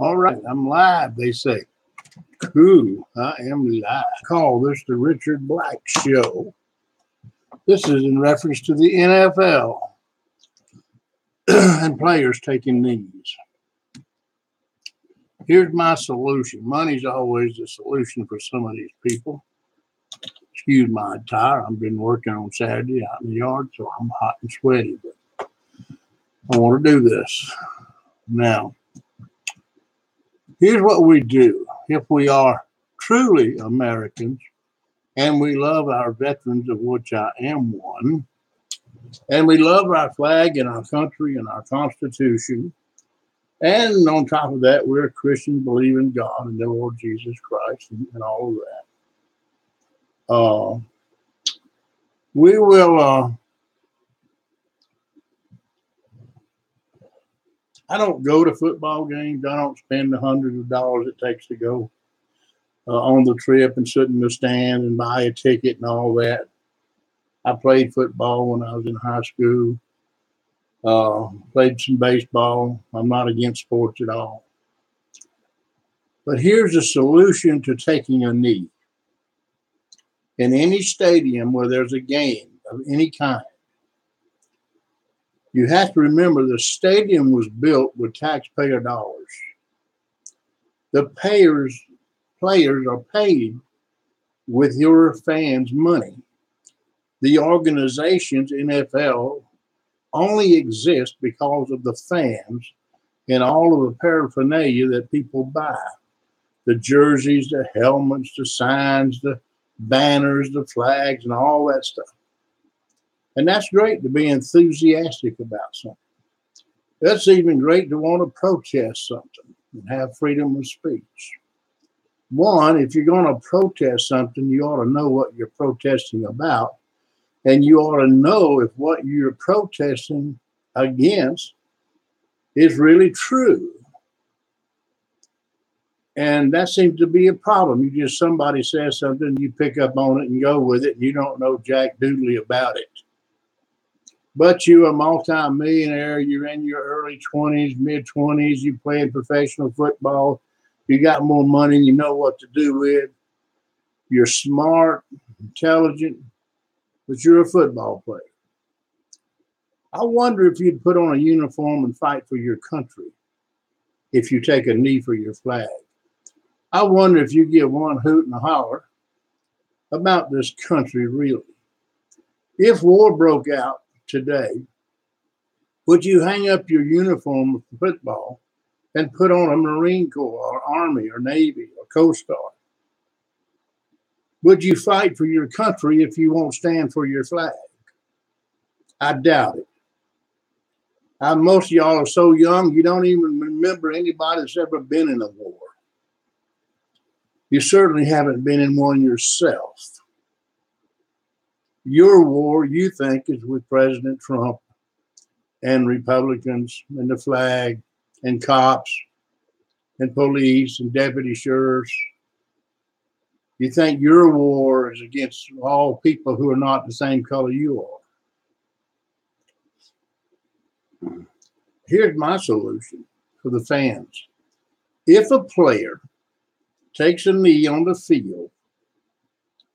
All right, I'm live, they say. Cool, I am live. Call this the Richard Black Show. This is in reference to the NFL and players taking knees. Here's my solution. Money's always the solution for some of these people. Excuse my attire. I've been working on Saturday out in the yard, so I'm hot and sweaty. But I want to do this. Now, here's what we do. If we are truly Americans and we love our veterans, of which I am one, and we love our flag and our country and our Constitution, and on top of that, we're Christians, believe in God and the Lord Jesus Christ and all of that. We will, I don't go to football games. I don't spend the hundreds of dollars it takes to go on the trip and sit in the stand and buy a ticket and all that. I played football when I was in high school. Played some baseball. I'm not against sports at all. But here's a solution to taking a knee. In any stadium where there's a game of any kind, you have to remember the stadium was built with taxpayer dollars. The players are paid with your fans' money. The organizations, NFL, only exist because of the fans and all of the paraphernalia that people buy. The jerseys, the helmets, the signs, the banners, the flags, and all that stuff. And that's great to be enthusiastic about something. That's even great to want to protest something and have freedom of speech. One, if you're going to protest something, you ought to know what you're protesting about. And you ought to know if what you're protesting against is really true. And that seems to be a problem. Somebody says something, you pick up on it and go with it, and you don't know jack doodly about it. But you're a multi-millionaire, you're in your early 20s, mid-20s, you playing professional football, you got more money than you know what to do with. You're smart, intelligent, but you're a football player. I wonder if you'd put on a uniform and fight for your country if you take a knee for your flag. I wonder if you give one hoot and a holler about this country, really. If war broke out today, would you hang up your uniform for football and put on a Marine Corps or Army or Navy or Coast Guard? Would you fight for your country if you won't stand for your flag? I doubt it. Most of y'all are so young, you don't even remember anybody that's ever been in a war. You certainly haven't been in one yourself. Your war, you think, is with President Trump and Republicans and the flag and cops and police and deputy sheriffs. You think your war is against all people who are not the same color you are. Here's my solution for the fans. If a player takes a knee on the field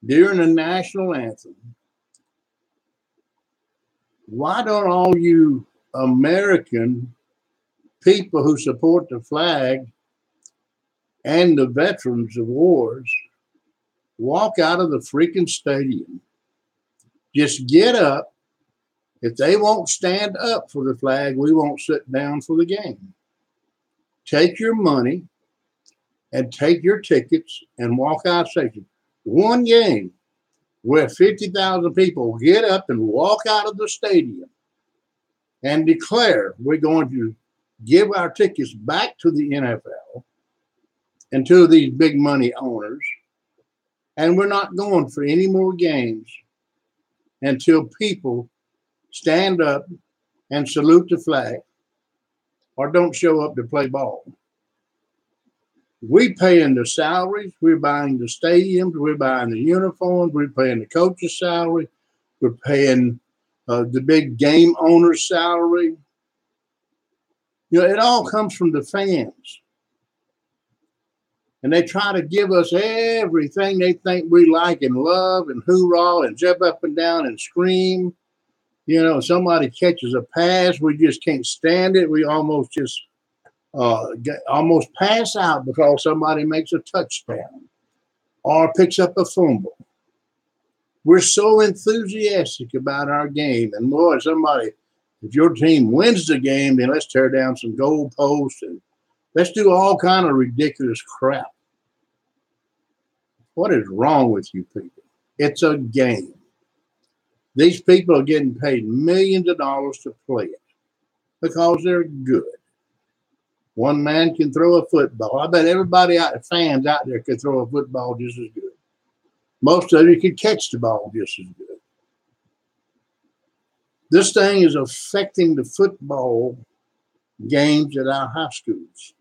during the national anthem, why don't all you American people who support the flag and the veterans of wars walk out of the freaking stadium? Just get up. If they won't stand up for the flag, we won't sit down for the game. Take your money and take your tickets and walk out safely. One game where 50,000 people get up and walk out of the stadium and declare we're going to give our tickets back to the NFL and to these big money owners, and we're not going for any more games until people stand up and salute the flag or don't show up to play ball. We paying the salaries, we're buying the stadiums, we're buying the uniforms, we're paying the coach's salary, we're paying the big game owner's salary. It all comes from the fans. And they try to give us everything they think we like and love and hoorah and jump up and down and scream. Somebody catches a pass, we just can't stand it. We almost just almost pass out because somebody makes a touchdown or picks up a fumble. We're so enthusiastic about our game. And boy, if your team wins the game, then let's tear down some goalposts and let's do all kind of ridiculous crap. What is wrong with you people? It's a game. These people are getting paid millions of dollars to play it because they're good. One man can throw a football. I bet everybody fans out there could throw a football just as good. Most of you could catch the ball just as good. This thing is affecting the football games at our high schools.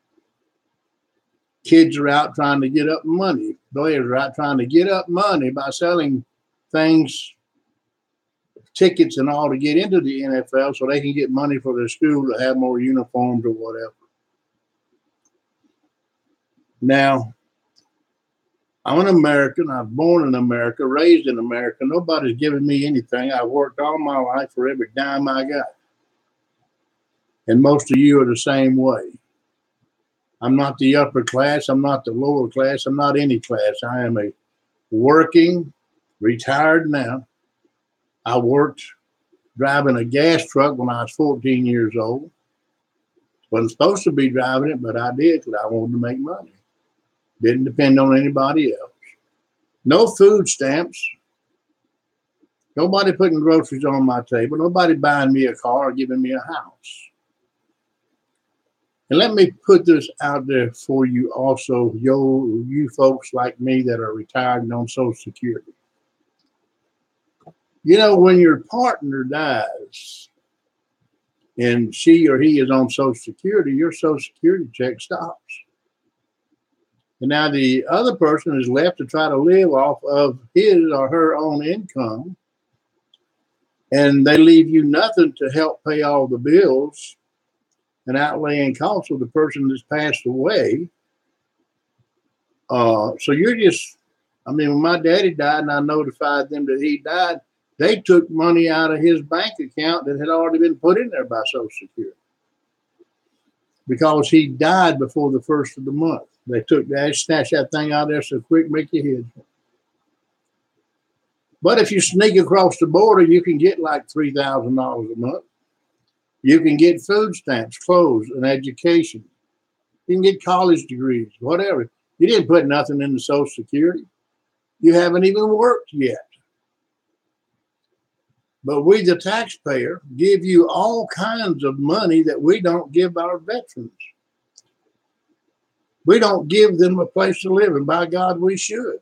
Kids are out trying to get up money. Players are out trying to get up money by selling things, tickets and all to get into the NFL so they can get money for their school to have more uniforms or whatever. Now, I'm an American. I was born in America, raised in America. Nobody's giving me anything. I've worked all my life for every dime I got. And most of you are the same way. I'm not the upper class. I'm not the lower class. I'm not any class. I am a working, retired now. I worked driving a gas truck when I was 14 years old. Wasn't supposed to be driving it, but I did because I wanted to make money. Didn't depend on anybody else. No food stamps. Nobody putting groceries on my table. Nobody buying me a car or giving me a house. And let me put this out there for you also, you folks like me that are retired and on Social Security. When your partner dies and she or he is on Social Security, your Social Security check stops. And now the other person is left to try to live off of his or her own income. And they leave you nothing to help pay all the bills and outlaying costs of the person that's passed away. So you're just, when my daddy died and I notified them that he died, they took money out of his bank account that had already been put in there by Social Security because he died before the first of the month. They snatched that thing out of there so quick, make your head. But if you sneak across the border, you can get like $3,000 a month. You can get food stamps, clothes, and education. You can get college degrees, whatever. You didn't put nothing in the Social Security. You haven't even worked yet. But we, the taxpayer, give you all kinds of money that we don't give our veterans. We don't give them a place to live, and by God, we should.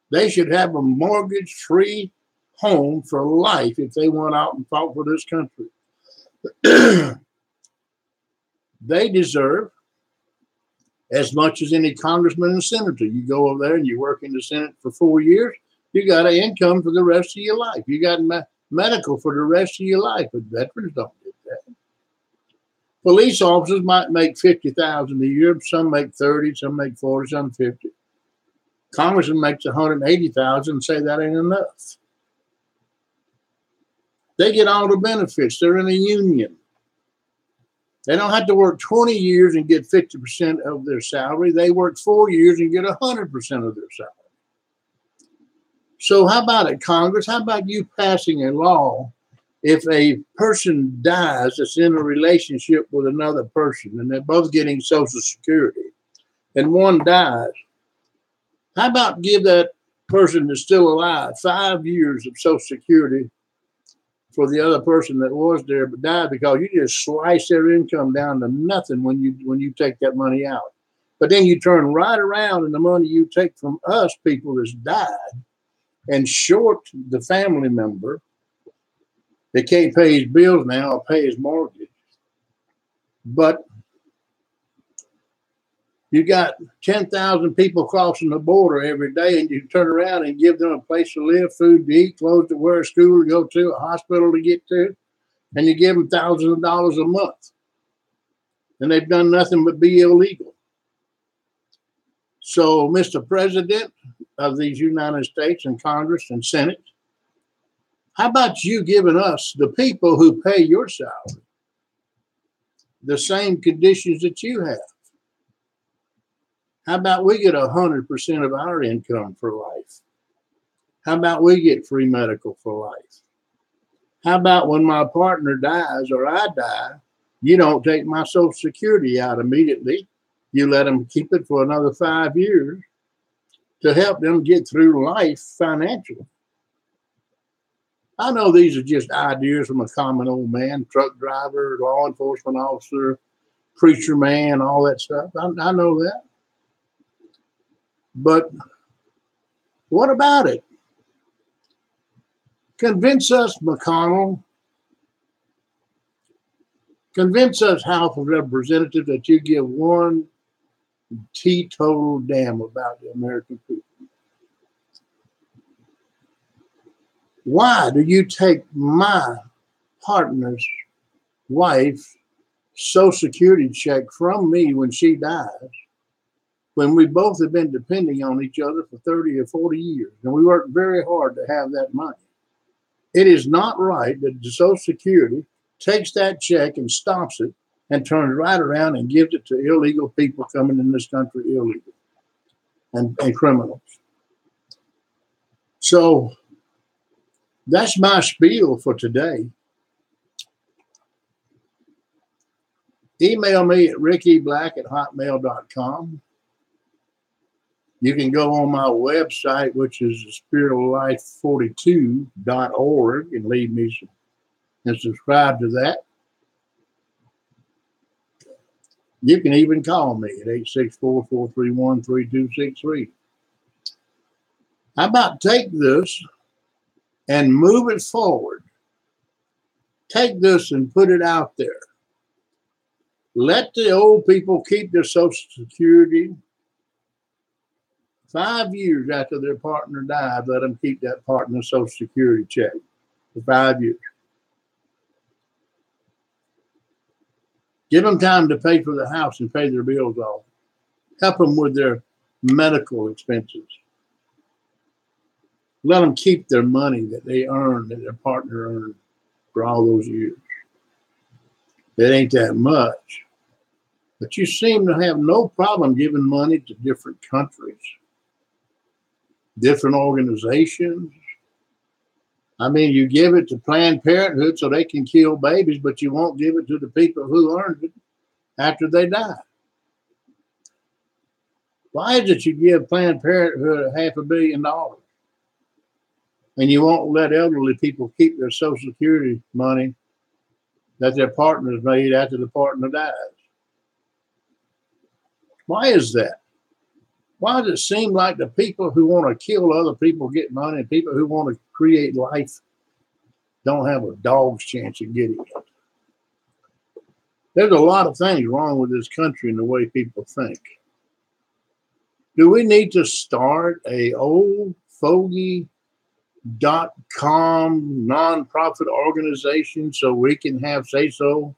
They should have a mortgage-free home for life if they went out and fought for this country. They deserve as much as any congressman and senator. You go over there and you work in the Senate for 4 years, you got an income for the rest of your life. You got medical for the rest of your life, but veterans don't get that. Police officers might make $50,000 a year. Some make 30, some make 40, some 50. Congressman makes $180,000 and say that ain't enough. They get all the benefits. They're in a union. They don't have to work 20 years and get 50% of their salary. They work 4 years and get 100% of their salary. So how about it, Congress? How about you passing a law if a person dies that's in a relationship with another person and they're both getting Social Security and one dies? How about give that person that's still alive 5 years of Social Security for the other person that was there but died, because you just slice their income down to nothing when you take that money out. But then you turn right around and the money you take from us people that's died and short the family member that can't pay his bills now or pay his mortgage. But you got 10,000 people crossing the border every day, and you turn around and give them a place to live, food to eat, clothes to wear, school to go to, a hospital to get to, and you give them thousands of dollars a month. And they've done nothing but be illegal. So, Mr. President of these United States and Congress and Senate, how about you giving us, the people who pay your salary, the same conditions that you have? How about we get 100% of our income for life? How about we get free medical for life? How about when my partner dies or I die, you don't take my Social Security out immediately. You let them keep it for another 5 years to help them get through life financially. I know these are just ideas from a common old man, truck driver, law enforcement officer, preacher man, all that stuff. I know that. But what about it? Convince us, McConnell. Convince us, House of Representatives, that you give one teetotal damn about the American people. Why do you take my partner's wife's Social Security check from me when she dies, when we both have been depending on each other for 30 or 40 years, and we worked very hard to have that money? It is not right that the Social Security takes that check and stops it and turns right around and gives it to illegal people coming in this country illegal and criminals. So that's my spiel for today. Email me at rickyblack@hotmail.com. You can go on my website, which is spiritoflife42.org, and leave me some and subscribe to that. You can even call me at 864-431-3263. How about take this and move it forward? Take this and put it out there. Let the old people keep their Social Security. 5 years after their partner died, let them keep that partner's Social Security check for 5 years. Give them time to pay for the house and pay their bills off. Help them with their medical expenses. Let them keep their money that they earned, that their partner earned for all those years. It ain't that much. But you seem to have no problem giving money to different countries, different organizations. I mean, you give it to Planned Parenthood so they can kill babies, but you won't give it to the people who earned it after they die. Why is it you give Planned Parenthood $500 million and you won't let elderly people keep their Social Security money that their partners made after the partner dies? Why is that? Why does it seem like the people who want to kill other people get money and people who want to create life don't have a dog's chance of getting it? There's a lot of things wrong with this country and the way people think. Do we need to start a old fogey.com nonprofit organization so we can have say-so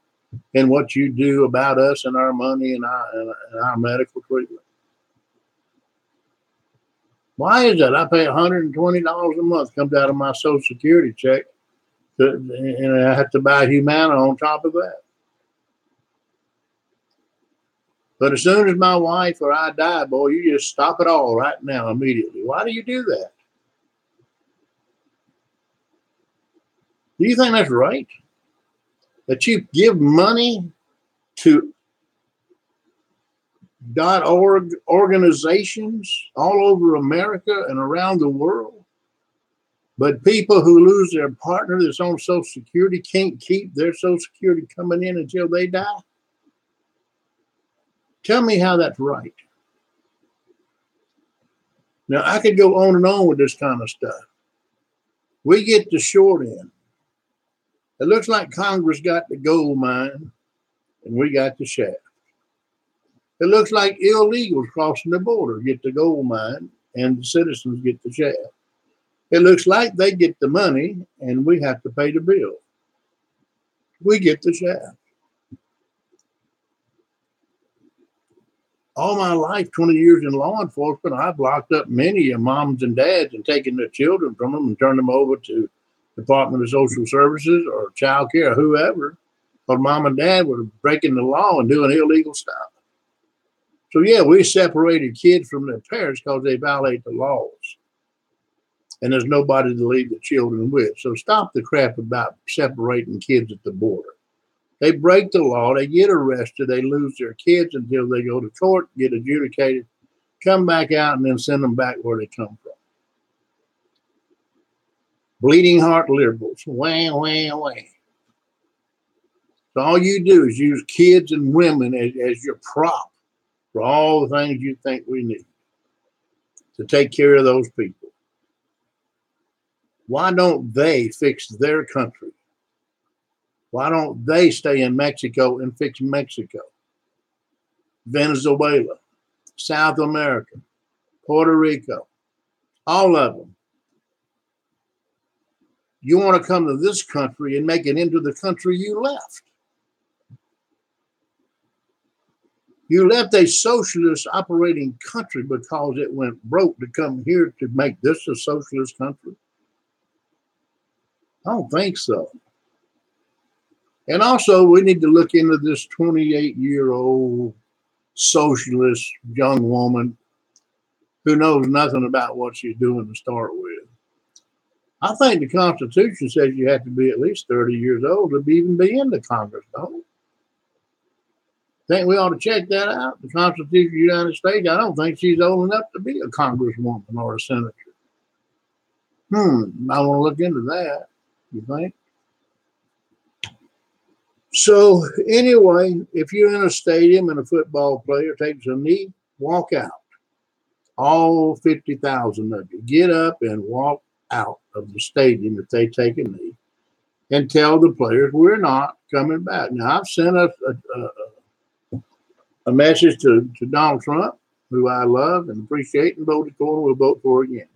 in what you do about us and our money and our medical treatment? Why is that? I pay $120 a month, comes out of my Social Security check, and I have to buy Humana on top of that. But as soon as my wife or I die, boy, you just stop it all right now, immediately. Why do you do that? Do you think that's right? That you give money to .org organizations all over America and around the world, but people who lose their partner that's on Social Security can't keep their Social Security coming in until they die? Tell me how that's right. Now, I could go on and on with this kind of stuff. We get the short end. It looks like Congress got the gold mine and we got the shaft. It looks like illegals crossing the border get the gold mine and the citizens get the shaft. It looks like they get the money and we have to pay the bill. We get the shaft. All my life, 20 years in law enforcement, I've locked up many moms and dads and taken their children from them and turned them over to Department of Social Services or child care or whoever. But mom and dad were breaking the law and doing illegal stuff. So, yeah, we separated kids from their parents because they violate the laws. And there's nobody to leave the children with. So stop the crap about separating kids at the border. They break the law, they get arrested, they lose their kids until they go to court, get adjudicated, come back out, and then send them back where they come from. Bleeding heart liberals, wah, wah, wah. So all you do is use kids and women as your prop for all the things you think we need to take care of those people. Why don't they fix their country? Why don't they stay in Mexico and fix Mexico, Venezuela, South America, Puerto Rico, all of them? You want to come to this country and make it into the country you left. You left a socialist operating country because it went broke to come here to make this a socialist country? I don't think so. And also, we need to look into this 28-year-old socialist young woman who knows nothing about what she's doing to start with. I think the Constitution says you have to be at least 30 years old to even be in the Congress, don't you? Think we ought to check that out? The Constitution of the United States, I don't think she's old enough to be a congresswoman or a senator. I want to look into that, you think? So anyway, if you're in a stadium and a football player takes a knee, walk out. All 50,000 of you, get up and walk out of the stadium if they take a knee and tell the players we're not coming back. Now, I've sent a message to Donald Trump, who I love and appreciate and voted for and will vote for again,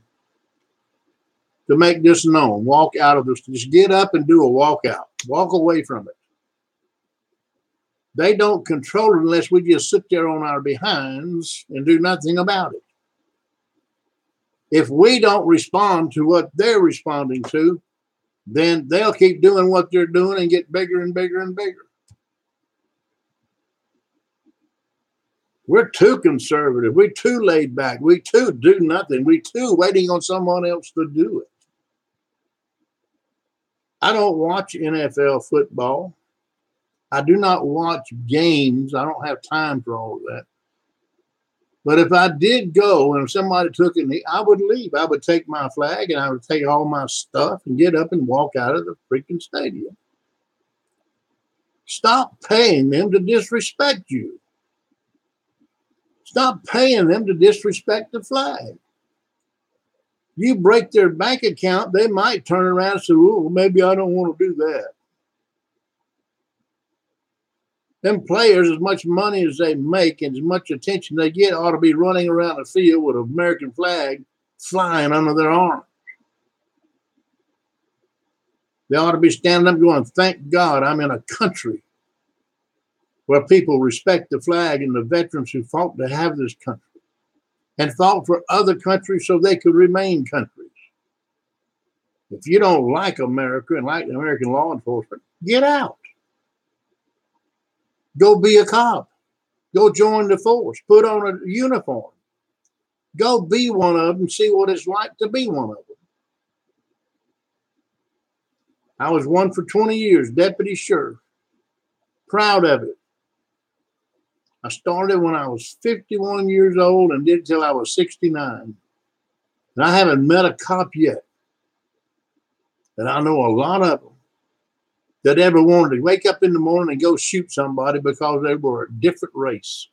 to make this known. Walk out of this. Just get up and do a walkout. Walk away from it. They don't control it unless we just sit there on our behinds and do nothing about it. If we don't respond to what they're responding to, then they'll keep doing what they're doing and get bigger and bigger and bigger. We're too conservative. We're too laid back. We too do nothing. We too waiting on someone else to do it. I don't watch NFL football. I do not watch games. I don't have time for all of that. But if I did go and if somebody took it, I would leave. I would take my flag and I would take all my stuff and get up and walk out of the freaking stadium. Stop paying them to disrespect you. Stop paying them to disrespect the flag. You break their bank account, they might turn around and say, well, maybe I don't want to do that. Them players, as much money as they make and as much attention they get, ought to be running around the field with an American flag flying under their arm. They ought to be standing up going, thank God I'm in a country where people respect the flag and the veterans who fought to have this country and fought for other countries so they could remain countries. If you don't like America and like the American law enforcement, get out. Go be a cop. Go join the force. Put on a uniform. Go be one of them. See what it's like to be one of them. I was one for 20 years, deputy sheriff. Proud of it. I started when I was 51 years old and did till I was 69. And I haven't met a cop yet. And I know a lot of them that ever wanted to wake up in the morning and go shoot somebody because they were a different race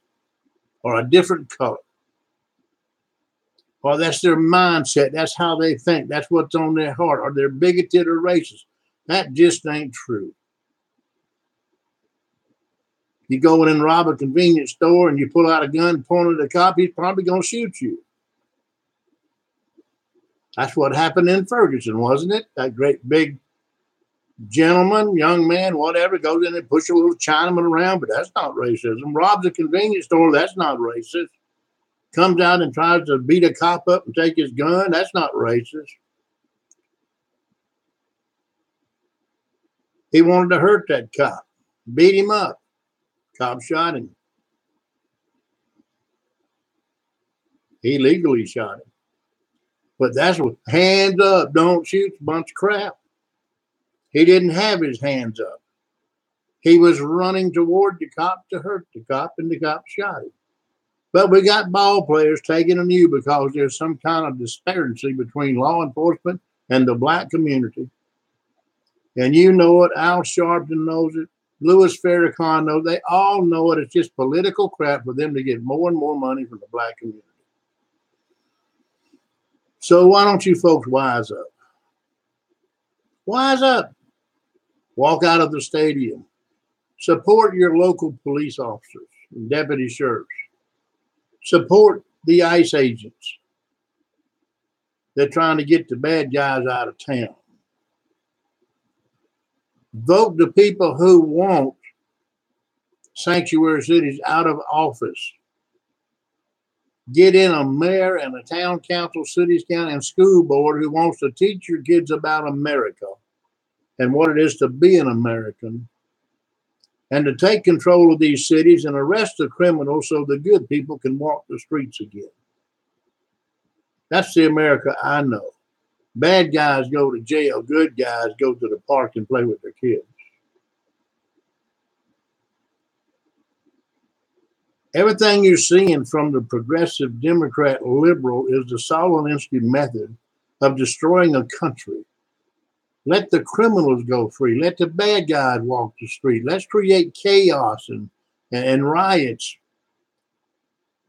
or a different color. Or that's their mindset. That's how they think. That's what's on their heart. Or they're bigoted or racist. That just ain't true. You go in and rob a convenience store and you pull out a gun, point at a cop, he's probably going to shoot you. That's what happened in Ferguson, wasn't it? That great big Gentleman, young man, whatever, goes in and push a little Chinaman around, but that's not racism. Robs a convenience store, that's not racist. Comes out and tries to beat a cop up and take his gun, that's not racist. He wanted to hurt that cop, beat him up. Cop shot him. He legally shot him. But that's what, hands up, don't shoot, a bunch of crap. He didn't have his hands up. He was running toward the cop to hurt the cop, and the cop shot him. But we got ball players taking a knee because there's some kind of disparity between law enforcement and the black community. And you know it, Al Sharpton knows it, Louis Farrakhan knows it, they all know it. It's just political crap for them to get more and more money from the black community. So why don't you folks wise up? Wise up. Walk out of the stadium. Support your local police officers and deputy sheriffs. Support the ICE agents. They're trying to get the bad guys out of town. Vote the people who want sanctuary cities out of office. Get in a mayor and a town council, cities, county, and school board who wants to teach your kids about America and what it is to be an American, and to take control of these cities and arrest the criminals so the good people can walk the streets again. That's the America I know. Bad guys go to jail. Good guys go to the park and play with their kids. Everything you're seeing from the progressive Democrat liberal is the Stalininsky method of destroying a country. Let the criminals go free. Let the bad guys walk the street. Let's create chaos and riots.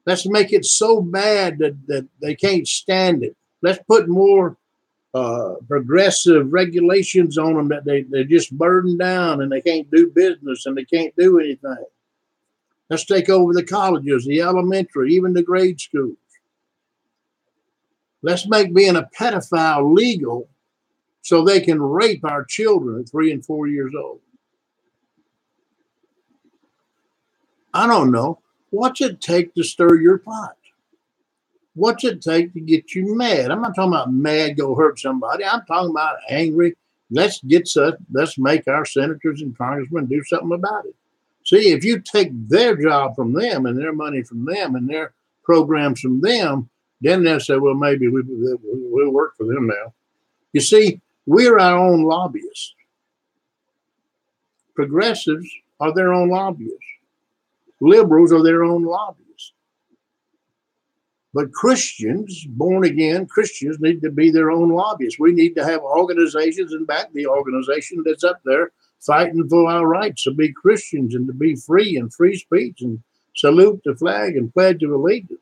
Let's make it so bad that they can't stand it. Let's put more progressive regulations on them that they're just burdened down and they can't do business and they can't do anything. Let's take over the colleges, the elementary, even the grade schools. Let's make being a pedophile legal so they can rape our children at 3 and 4 years old. I don't know. What's it take to stir your pot? What's it take to get you mad? I'm not talking about mad, go hurt somebody. I'm talking about angry. Let's make our senators and congressmen do something about it. See, if you take their job from them and their money from them and their programs from them, then they'll say, well, maybe we'll work for them now. You see, we're our own lobbyists. Progressives are their own lobbyists. Liberals are their own lobbyists. But Christians, born again Christians, need to be their own lobbyists. We need to have organizations and back the organization that's up there fighting for our rights to be Christians and to be free and free speech and salute the flag and pledge of allegiance.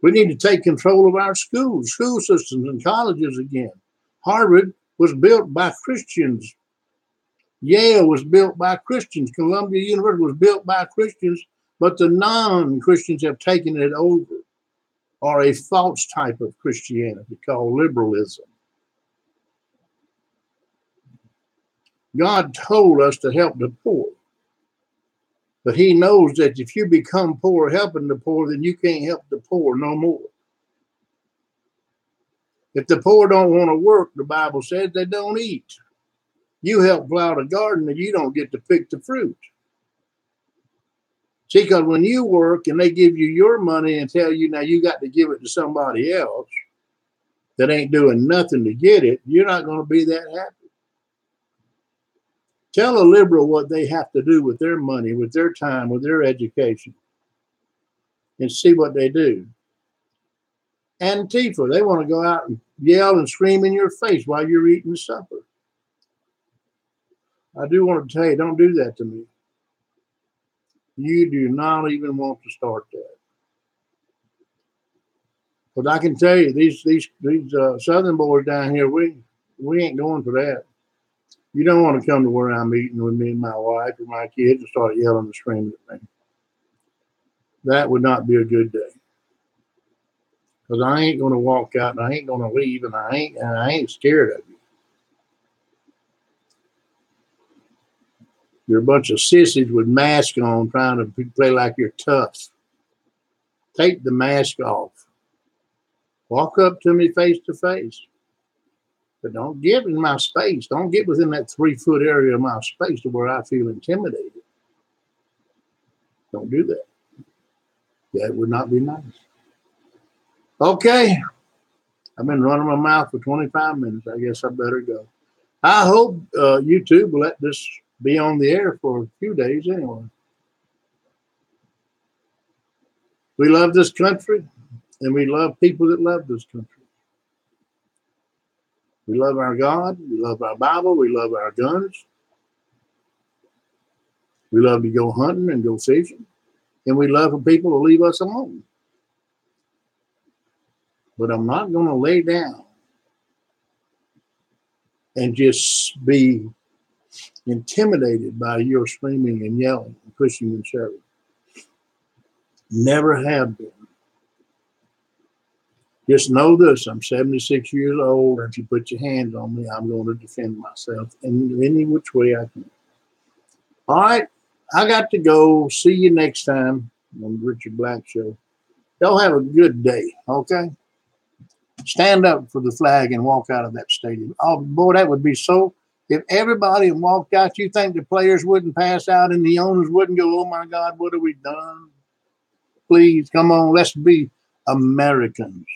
We need to take control of our schools, school systems, and colleges again. Harvard was built by Christians. Yale was built by Christians. Columbia University was built by Christians, but the non-Christians have taken it over, or a false type of Christianity called liberalism. God told us to help the poor, but he knows that if you become poor helping the poor, then you can't help the poor no more. If the poor don't want to work, the Bible says they don't eat. You help plow the garden and you don't get to pick the fruit. See, because when you work and they give you your money and tell you now you got to give it to somebody else that ain't doing nothing to get it, you're not going to be that happy. Tell a liberal what they have to do with their money, with their time, with their education, and see what they do. Antifa, they want to go out and yell and scream in your face while you're eating supper. I do want to tell you, don't do that to me. You do not even want to start that. But I can tell you, these Southern boys down here, we ain't going for that. You don't want to come to where I'm eating with me and my wife or my kids and start yelling and screaming at me. That would not be a good day. Because I ain't going to walk out and I ain't going to leave and I ain't scared of you. You're a bunch of sissies with masks on trying to play like you're tough. Take the mask off. Walk up to me face to face. But don't get in my space. Don't get within that 3-foot area of my space to where I feel intimidated. Don't do that. That would not be nice. Okay. I've been running my mouth for 25 minutes. I guess I better go. I hope YouTube will let this be on the air for a few days anyway. We love this country, and we love people that love this country. We love our God. We love our Bible. We love our guns. We love to go hunting and go fishing. And we love for people to leave us alone. But I'm not going to lay down and just be intimidated by your screaming and yelling and pushing and shoving. Never have been. Just know this, I'm 76 years old, and if you put your hands on me, I'm going to defend myself in any which way I can. All right, I got to go. See you next time on the Richard Black Show. Y'all have a good day, okay? Stand up for the flag and walk out of that stadium. Oh, boy, that would be so. If everybody walked out, you think the players wouldn't pass out and the owners wouldn't go, oh, my God, what have we done? Please, come on, let's be Americans.